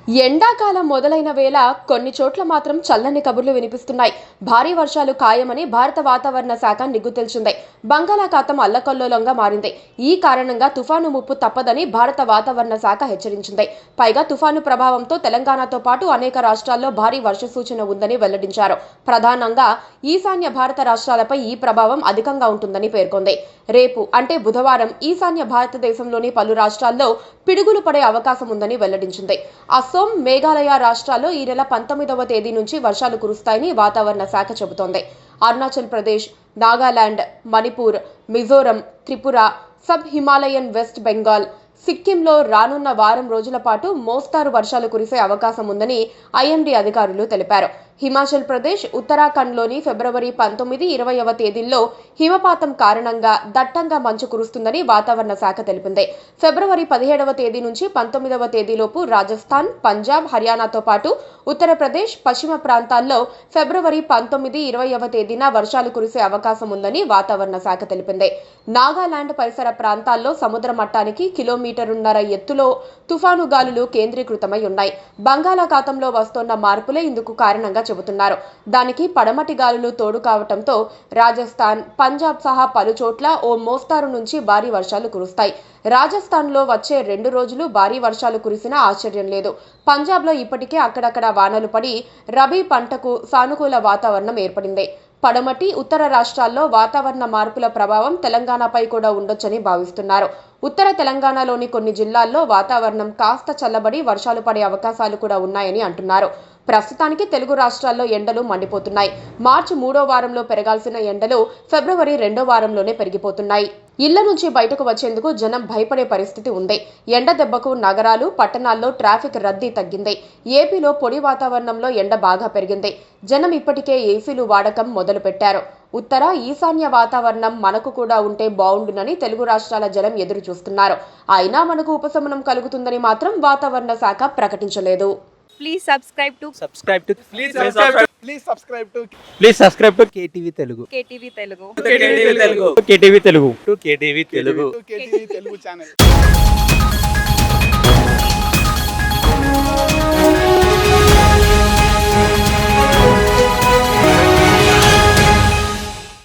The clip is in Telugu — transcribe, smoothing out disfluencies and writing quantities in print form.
ఎండాకాలం మొదలైన వేళ కొన్ని చోట్ల మాత్రం చల్లని కబుర్లు వినిపిస్తున్నాయి. భారీ వర్షాలు ఖాయమని భారత వాతావరణ శాఖ నిగ్గు తేల్చింది. బంగాళాఖాతం అల్లకల్లోలంగా మారింది. ఈ కారణంగా తుఫాను ముప్పు తప్పదని భారత వాతావరణ శాఖ హెచ్చరించింది. పైగా తుఫాను ప్రభావంతో తెలంగాణతో పాటు అనేక రాష్ట్రాల్లో భారీ వర్ష సూచన ఉందని వెల్లడించారు. ప్రధానంగా ఈశాన్య భారత రాష్ట్రాలపై ఈ ప్రభావం అధికంగా ఉంటుందని పేర్కొంది. రేపు అంటే బుధవారం ఈశాన్య భారతదేశంలోని పలు రాష్ట్రాల్లో పిడుగులు పడే అవకాశం ఉందని వెల్లడించింది. అసోం, మేఘాలయ రాష్ట్రాల్లో ఈ నెల 19వ తేదీ నుంచి వర్షాలు కురుస్తాయని వాతావరణ శాఖ చెబుతోంది. అరుణాచల్ ప్రదేశ్, నాగాలాండ్, మణిపూర్, మిజోరం, త్రిపుర, సబ్ హిమాలయన్ వెస్ట్ బెంగాల్, సిక్కింలో రానున్న వారం రోజుల పాటు మోస్తారు వర్షాలు కురిసే అవకాశం ఉందని ఐఎండీ అధికారులు తెలిపారు. హిమాచల్ ప్రదేశ్, ఉత్తరాఖండ్లోని ఫిబ్రవరి 19, 20వ తేదీల్లో హిమపాతం కారణంగా దట్టంగా మంచు కురుస్తుందని వాతావరణ శాఖ తెలిపింది. ఫిబ్రవరి 17వ తేదీ నుంచి 19వ తేదీలోపు రాజస్థాన్, పంజాబ్, హర్యానాతో పాటు ఉత్తరప్రదేశ్, పశ్చిమ ప్రాంతాల్లో ఫిబ్రవరి 19, 20వ తేదీన వర్షాలు కురిసే అవకాశం ఉందని వాతావరణ శాఖ తెలిపింది. నాగాలాండ్ పరిసర ప్రాంతాల్లో సముద్ర మట్టానికి కిలోమీటరున్నర ఎత్తులో తుఫాను గాలులు కేంద్రీకృతమై ఉన్నాయి. బంగాళాఖాతంలో వస్తోన్న మార్పులే ఇందుకు కారణంగా చెబుతున్నారు. దానికి పడమటి గాలులు తోడు కావటంతో రాజస్థాన్, పంజాబ్ సహా పలు చోట్ల ఓ మోస్తారు నుంచి భారీ వర్షాలు కురుస్తాయి. రాజస్థాన్లో వచ్చే 2 రోజులు భారీ వర్షాలు కురిసినా ఆశ్చర్యం లేదు. పంజాబ్లో ఇప్పటికే అక్కడక్కడ వానలు పడి రబీ పంటకు సానుకూల వాతావరణం ఏర్పడింది. పడమటి, ఉత్తర రాష్ట్రాల్లో వాతావరణ మార్పుల ప్రభావం తెలంగాణపై కూడా ఉండొచ్చని భావిస్తున్నారు. ఉత్తర తెలంగాణలోని కొన్ని జిల్లాల్లో వాతావరణం కాస్త చల్లబడి వర్షాలు పడే అవకాశాలు కూడా ఉన్నాయని అంటున్నారు. ప్రస్తుతానికి తెలుగు రాష్ట్రాల్లో ఎండలు మండిపోతున్నాయి. మార్చి 3వ వారంలో పెరగాల్సిన ఎండలు ఫిబ్రవరి 2వ వారంలోనే పెరిగిపోతున్నాయి. ఇళ్ల నుంచి బయటకు వచ్చేందుకు జనం భయపడే పరిస్థితి ఉంది. ఎండ దెబ్బకు నగరాలు, పట్టణాల్లో ట్రాఫిక్ రద్దీ తగ్గింది. ఏపీలో పొడి వాతావరణంలో ఎండ బాగా పెరిగింది. జనం ఇప్పటికే ఏసీలు వాడకం మొదలుపెట్టారు. ఉత్తర, ఈశాన్య వాతావరణం మనకు కూడా ఉంటే బావుండునని తెలుగు రాష్ట్రాల జనం ఎదురు చూస్తున్నారు. అయినా మనకు ఉపశమనం కలుగుతుందని మాత్రం వాతావరణ శాఖ ప్రకటించలేదు. Please subscribe to KTV Telugu. KTV Telugu. KTV Telugu channel.